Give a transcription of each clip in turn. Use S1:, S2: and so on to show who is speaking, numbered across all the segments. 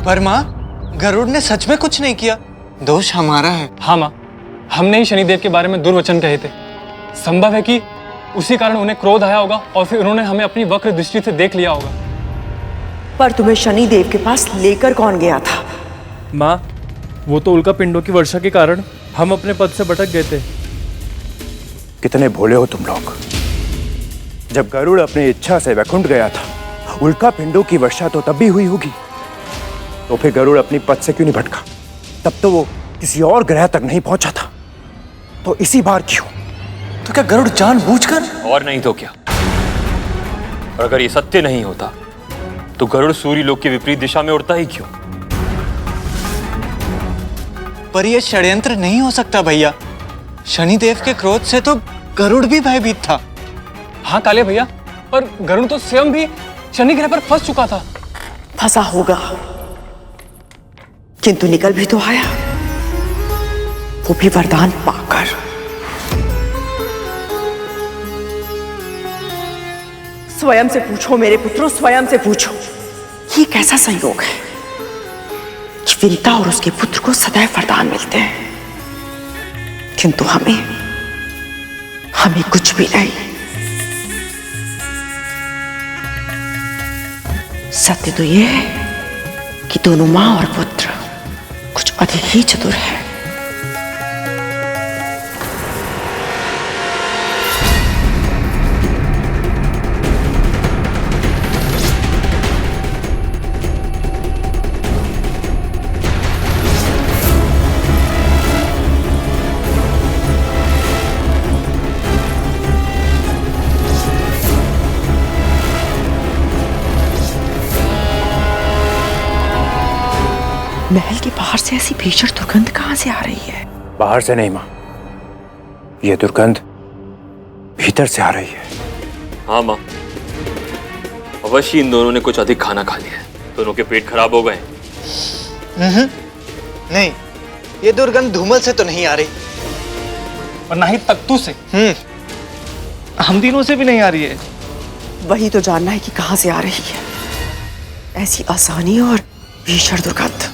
S1: पर माँ, गरुड़ ने सच में कुछ नहीं किया, दोष हमारा है।
S2: हाँ माँ, हमने ही शनिदेव के बारे में दुर्वचन कहे थे। संभव है कि उसी कारण उन्हें क्रोध आया होगा और फिर उन्होंने हमें अपनी वक्र दृष्टि से देख लिया होगा।
S3: पर तुम्हें शनिदेव के पास लेकर कौन गया था?
S4: माँ, वो तो उल्का पिंडों की वर्षा के कारण हम अपने पद से भटक गए थे।
S5: कितने भोले हो तुम लोग। जब गरुड़ अपनी इच्छा से वैकुंठ गया था, उल्का पिंडों की वर्षा तो तब भी हुई होगी, तो फिर गरुड़ अपनी पद से क्यों नहीं भटका? तब तो वो किसी और ग्रह तक नहीं पहुंचा था, तो इसी बार क्यों?
S1: तो क्या गरुड़ जानबूझकर?
S6: और नहीं तो क्या। और अगर ये सत्य नहीं होता तो गरुड़ सूर्य लोक की विपरीत दिशा में उड़ता ही क्यों?
S1: पर यह षड्यंत्र नहीं हो सकता भैया। शनिदेव के क्रोध से तो गरुड़ भी भयभीत था।
S2: हाँ काले भैया, पर गरुड़ तो स्वयं भी शनि ग्रह पर फंस चुका था।
S3: फंसा होगा, किंतु निकल भी तो आया, वो भी वरदान पाकर। स्वयं से पूछो मेरे पुत्रों, स्वयं से पूछो, ये कैसा संयोग है कि विंता और उसके पुत्र को सदैव वरदान मिलते हैं, किंतु हमें कुछ भी नहीं। सत्य तो यह है कि दोनों मां और पुत्र कुछ अधिक ही चतुर है। महल के बाहर से ऐसी भीषण दुर्गंध कहां से आ रही है?
S5: बाहर से नहीं मां, ये दुर्गंध भीतर से आ रही है।
S6: हाँ माँ, अवश्य इन दोनों ने कुछ अधिक खाना खा लिया है। दोनों के पेट खराब हो गए।
S1: नहीं, ये दुर्गंध धूमल से तो नहीं आ रही,
S2: और ना ही तख्तू से।
S4: हम तीनों से भी नहीं आ रही है।
S3: वही तो जानना है कि कहां से आ रही है ऐसी आसानी और भीषण दुर्गंध।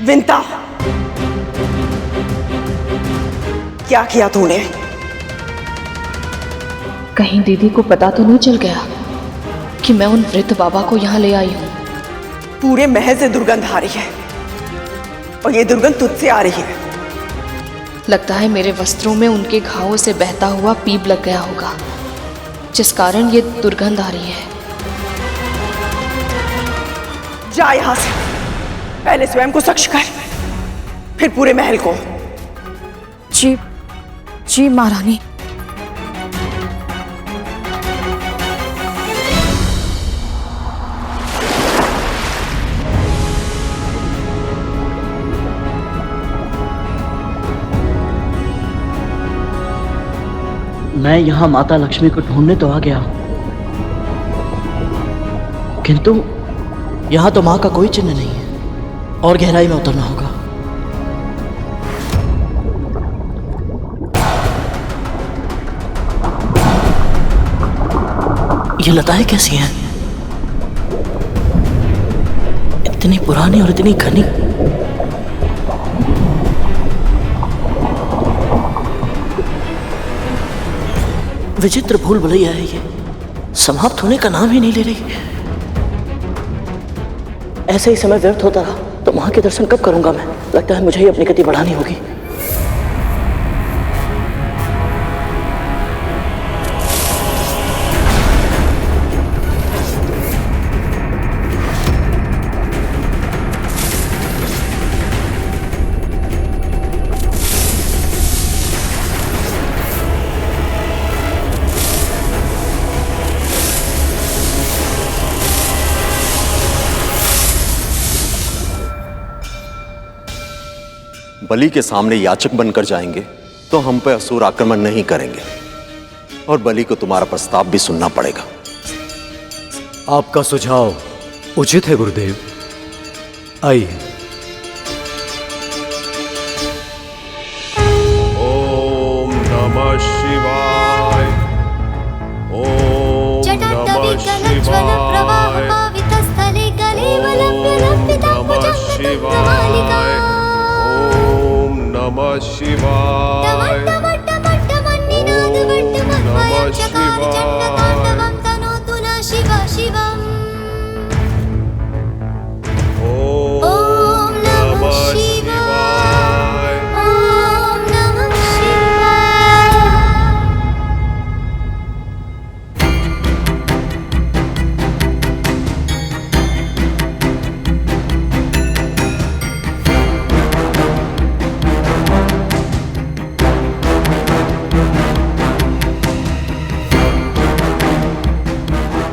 S3: विंता, क्या किया तूने?
S7: कहीं दीदी को पता तो नहीं चल गया कि मैं उन वृद्ध बाबा को यहाँ ले आई हूँ?
S3: पूरे महल से दुर्गंध आ रही है और ये दुर्गंध तुझसे आ रही है।
S7: लगता है मेरे वस्त्रों में उनके घावों से बहता हुआ पीप लग गया होगा, जिस कारण ये दुर्गंध आ रही है।
S3: जा यहां से, पहले स्वयं को साक्ष कर, फिर पूरे महल को।
S8: जी जी महारानी।
S9: मैं यहाँ माता लक्ष्मी को ढूंढने तो आ गया हूं, किंतु यहाँ तो माँ का कोई चिन्ह नहीं है और गहराई में उतरना होगा। ये लताएं कैसी हैं? इतनी पुरानी और इतनी घनी। विचित्र भूल भुलैया है ये, समाप्त होने का नाम ही नहीं ले रही। ऐसे ही समय व्यर्थ होता रहा तो मां के दर्शन कब करूंगा मैं? लगता है मुझे ही अपनी गति बढ़ानी होगी।
S10: बलि के सामने याचक बनकर जाएंगे तो हम पे असुर आक्रमण नहीं करेंगे और बलि को तुम्हारा प्रस्ताव भी सुनना पड़ेगा।
S11: आपका सुझाव उचित है गुरुदेव। आइए।
S12: ओम नमः शिवाय। ओम नमः शिवाय। ओम नमः शिवाय।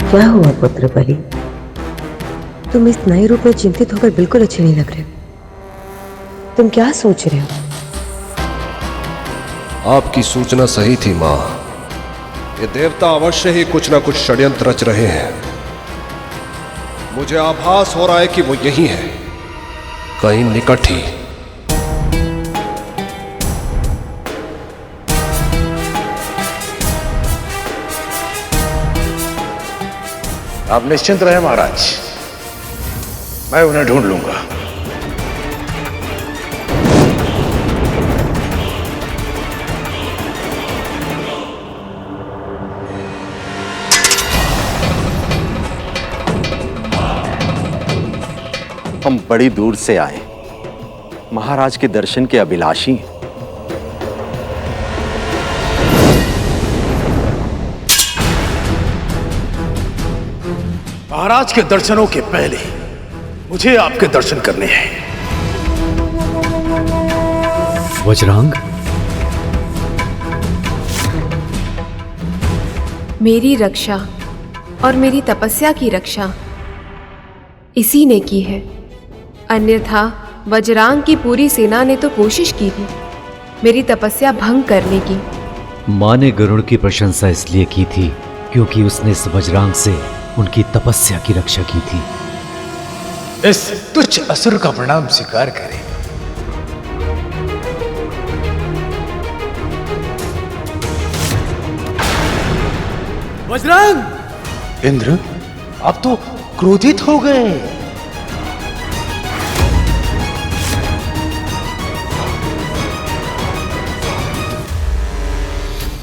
S13: क्या हुआ पुत्र बलि? तुम इस नए रूप में चिंतित होकर बिल्कुल अच्छे नहीं लग रहे। तुम क्या सोच रहे हो?
S12: आपकी सूचना सही थी मां। ये देवता अवश्य ही कुछ ना कुछ षड्यंत्र रच रहे हैं। मुझे आभास हो रहा है कि वो यही है, कहीं निकट ही।
S5: आप निश्चिंत रहे महाराज, मैं उन्हें ढूंढ लूंगा।
S10: हम बड़ी दूर से आए, महाराज के दर्शन के अभिलाषी हैं।
S5: महाराज के दर्शनों के पहले मुझे आपके दर्शन करने हैं।
S11: वज्रांग,
S14: मेरी रक्षा और मेरी तपस्या की रक्षा इसी ने की है। अन्यथा वज्रांग की पूरी सेना ने तो कोशिश की थी मेरी तपस्या भंग करने की।
S11: मां ने गरुड़ की प्रशंसा इसलिए की थी क्योंकि उसने इस वज्रांग से उनकी तपस्या की रक्षा की थी।
S5: इस तुच्छ असुर का प्रणाम स्वीकार करें।
S11: वज्रांग!
S5: इंद्र, आप तो क्रोधित हो गए।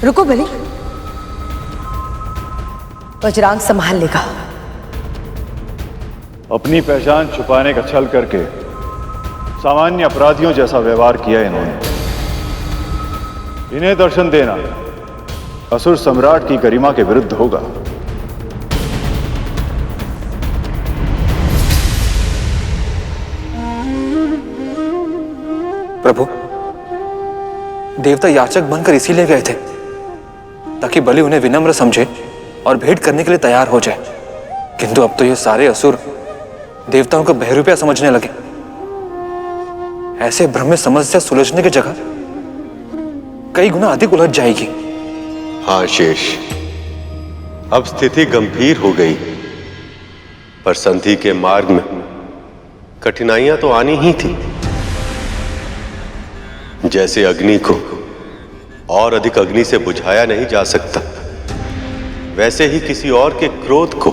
S13: रुको बलि, वज्रांग संभाल लेगा।
S15: अपनी पहचान छुपाने का छल करके सामान्य अपराधियों जैसा व्यवहार किया इन्होंने। इन्हें दर्शन देना असुर सम्राट की गरिमा के विरुद्ध होगा।
S16: प्रभु, देवता याचक बनकर इसीलिए गए थे ताकि बलि उन्हें विनम्र समझे और भेंट करने के लिए तैयार हो जाए, किंतु अब तो ये सारे असुर देवताओं को बहरूपिया समझने लगे। ऐसे भ्रम में समस्या सुलझने की जगह कई गुना अधिक उलझ जाएगी।
S10: हाँ शेष, अब स्थिति गंभीर हो गई, पर संधि के मार्ग में कठिनाइयां तो आनी ही थी। जैसे अग्नि को और अधिक अग्नि से बुझाया नहीं जा सकता, वैसे ही किसी और के क्रोध को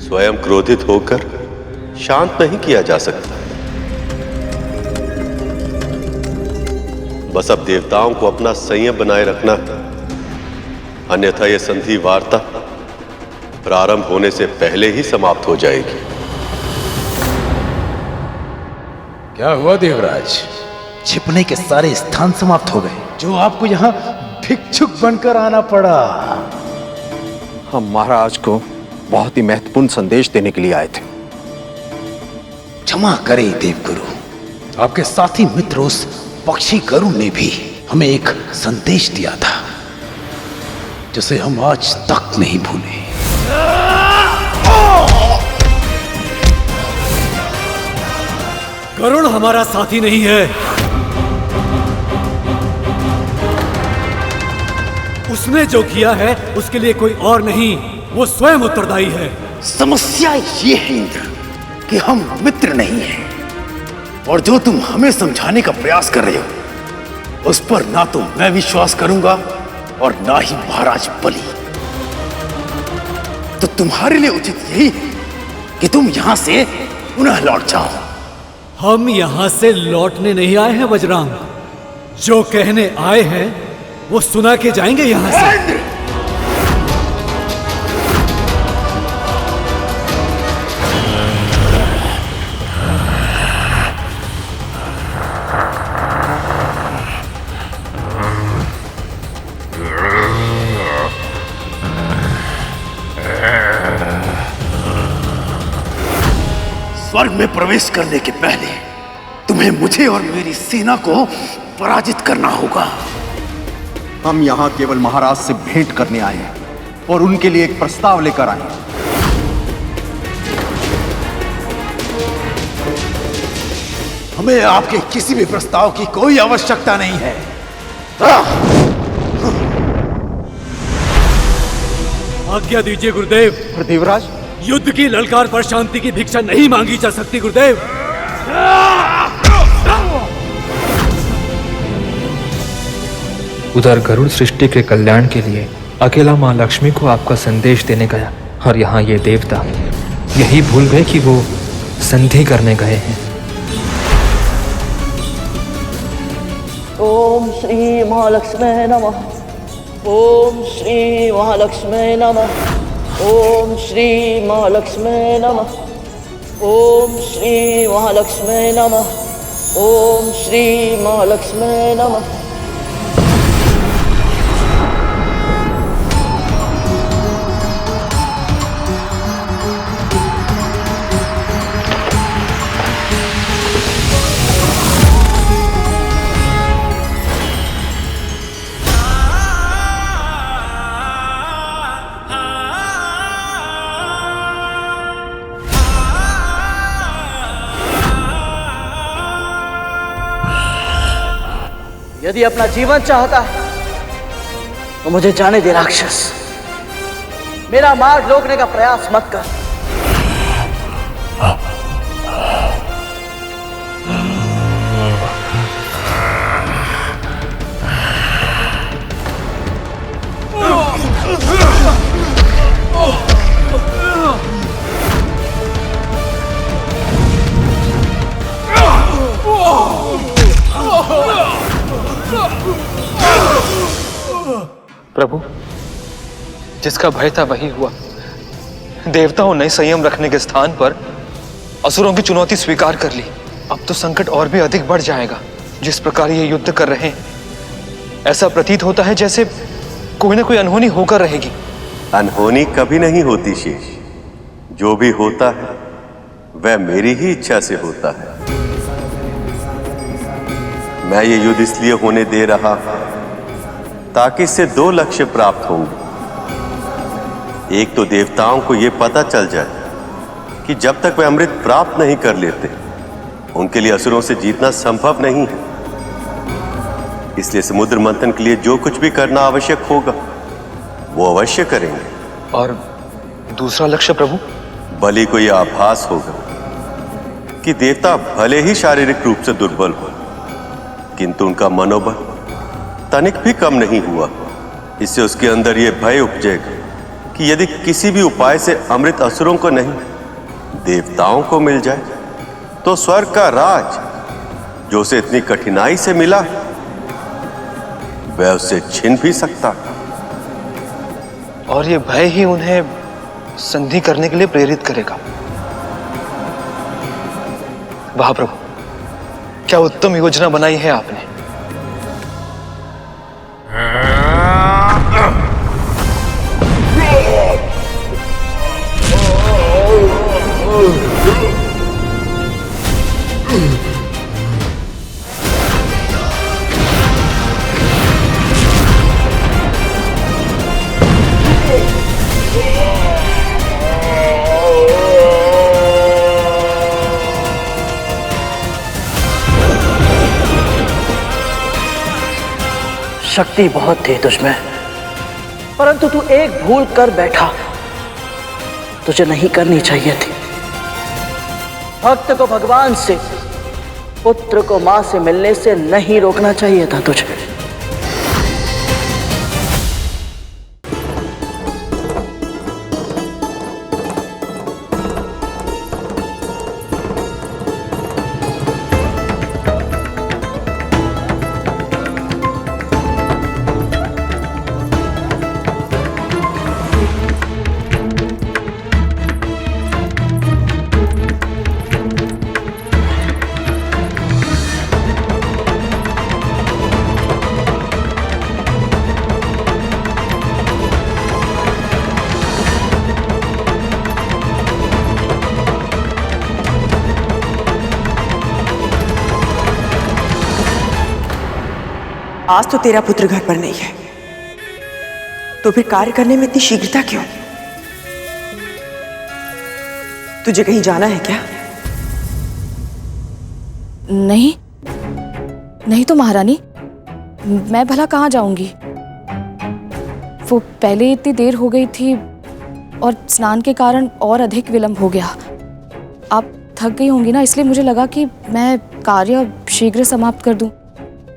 S10: स्वयं क्रोधित होकर शांत नहीं किया जा सकता। बस अब देवताओं को अपना संयम बनाए रखना, अन्यथा यह संधि वार्ता प्रारंभ होने से पहले ही समाप्त हो जाएगी।
S5: क्या हुआ देवराज? छिपने के सारे स्थान समाप्त हो गए, जो आपको यहाँ भिक्षुक बनकर आना पड़ा।
S10: हम महाराज को बहुत ही महत्वपूर्ण संदेश देने के लिए आए थे।
S5: क्षमा करें देवगुरु, आपके साथी मित्र उस पक्षी गरुड़ ने भी हमें एक संदेश दिया था जिसे हम आज तक नहीं भूले।
S11: गरुड़ हमारा साथी नहीं है,
S17: उसने जो किया है उसके लिए कोई और नहीं, वो स्वयं उत्तरदायी है।
S18: समस्या ये है इंद्र कि हम मित्र नहीं हैं, और जो तुम हमें समझाने का प्रयास कर रहे हो उस पर ना तो मैं विश्वास करूंगा और ना ही महाराज बलि। तो तुम्हारे लिए उचित यही है कि तुम यहां से पुनः लौट जाओ।
S17: हम यहां से लौटने नहीं आए हैं वज्रांग, जो कहने आए हैं वो सुना के जाएंगे यहां से।
S18: स्वर्ग में प्रवेश करने के पहले तुम्हें मुझे और मेरी सेना को पराजित करना होगा।
S19: हम यहां केवल महाराज से भेंट करने आए हैं और उनके लिए एक प्रस्ताव लेकर आए हैं।
S18: हमें आपके किसी भी प्रस्ताव की कोई आवश्यकता नहीं है।
S17: आज्ञा दीजिए गुरुदेव।
S19: देवराज,
S17: युद्ध की ललकार पर शांति की भिक्षा नहीं मांगी जा सकती गुरुदेव।
S16: उधर गरुड़ सृष्टि के कल्याण के लिए अकेला मां लक्ष्मी को आपका संदेश देने गया, और यहाँ ये देवता यही भूल गए कि वो संधि करने गए हैं।
S9: ओम श्री महालक्ष्मी नमः। ओम श्री महालक्ष्मी नमः। ओम श्री महालक्ष्मी नमः। ओम श्री महालक्ष्मी नमः। ओम श्री महालक्ष्मी नमः। यदि अपना जीवन चाहता है तो मुझे जाने दे राक्षस, मेरा मार्ग रोकने का प्रयास मत कर।
S16: प्रभु, जिसका भय था वही हुआ। देवताओं ने संयम रखने के स्थान पर असुरों की चुनौती स्वीकार कर ली। अब तो संकट और भी अधिक बढ़ जाएगा। जिस प्रकार ये युद्ध कर रहे हैं, ऐसा प्रतीत होता है जैसे कोई ना कोई अनहोनी होकर रहेगी।
S10: अनहोनी कभी नहीं होती शेष। जो भी होता है वह मेरी ही इच्छा से होता है। मैं ये युद्ध इसलिए होने दे रहा ताकि इससे दो लक्ष्य प्राप्त होंगे। एक तो देवताओं को यह पता चल जाए कि जब तक वे अमृत प्राप्त नहीं कर लेते उनके लिए असुरों से जीतना संभव नहीं है। इसलिए समुद्र मंथन के लिए जो कुछ भी करना आवश्यक होगा वो अवश्य करेंगे।
S16: और दूसरा लक्ष्य प्रभु?
S10: बलि को यह आभास होगा कि देवता भले ही शारीरिक रूप से दुर्बल हो किंतु उनका मनोबल तनिक भी कम नहीं हुआ। इससे उसके अंदर यह भय उपजेगा कि यदि किसी भी उपाय से अमृत असुरों को नहीं देवताओं को मिल जाए तो स्वर्ग का राज जो उसे इतनी कठिनाई से मिला वह उससे छिन भी सकता।
S16: और ये भय ही उन्हें संधि करने के लिए प्रेरित करेगा। वाह प्रभु, क्या उत्तम योजना बनाई है आपने।
S9: शक्ति बहुत थी तुझमें, परंतु तू एक भूल कर बैठा, तुझे नहीं करनी चाहिए थी। भक्त को भगवान से, पुत्र को मां से मिलने से नहीं रोकना चाहिए था तुझे।
S3: आज तो तेरा पुत्र घर पर नहीं है, तो फिर कार्य करने में इतनी शीघ्रता क्यों? तुझे कहीं जाना है क्या?
S8: नहीं नहीं तो महारानी, मैं भला कहाँ जाऊंगी? वो पहले इतनी देर हो गई थी और स्नान के कारण और अधिक विलंब हो गया। आप थक गई होंगी ना, इसलिए मुझे लगा कि मैं कार्य शीघ्र समाप्त कर दूं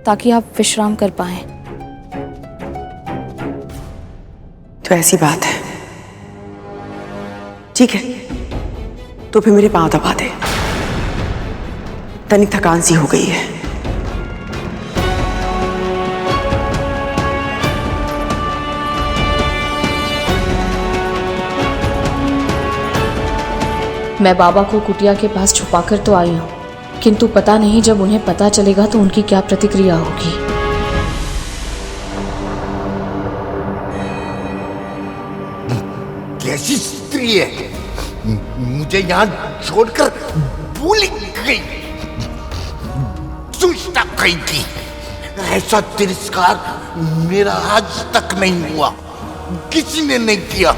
S8: ताकि आप विश्राम कर पाएं।
S3: तो ऐसी बात है, ठीक है, तो फिर मेरे पांव दबा दे, तनिक थकान सी हो गई है।
S7: मैं बाबा को कुटिया के पास छुपाकर तो आई हूं, किंतु पता नहीं जब उन्हें पता चलेगा तो उनकी क्या प्रतिक्रिया होगी।
S18: कैसी स्त्री है, मुझे यहाँ छोड़कर भूल गई। दुष्टा कहीं की, ऐसा तिरस्कार मेरा आज तक नहीं हुआ, किसी ने नहीं किया।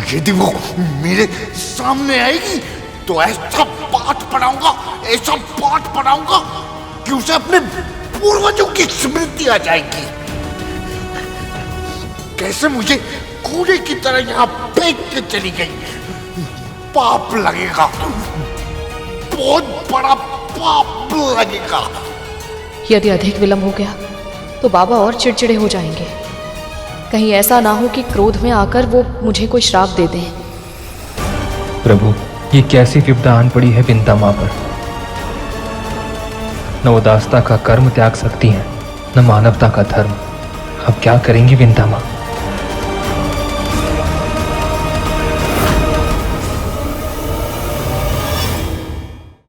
S18: यदि वो मेरे सामने आएगी तो ऐसा पाठ पढ़ाऊंगा कि उसे अपने पूर्वजों की स्मृति आ जाएगी। कैसे मुझे कूड़े की तरह यहाँ फेंक के चली गई। पाप लगेगा, बहुत बड़ा पाप लगेगा।
S7: यदि अधिक विलंब हो गया तो बाबा और चिड़चिड़े हो जाएंगे। कहीं ऐसा ना हो कि क्रोध में आकर वो मुझे कोई श्राप दे दें।
S16: प्रभु, ये कैसी विपदा आन पड़ी है विंता मां पर। न उदासता का कर्म त्याग सकती हैं, न मानवता का धर्म। अब क्या करेंगी विंता मां?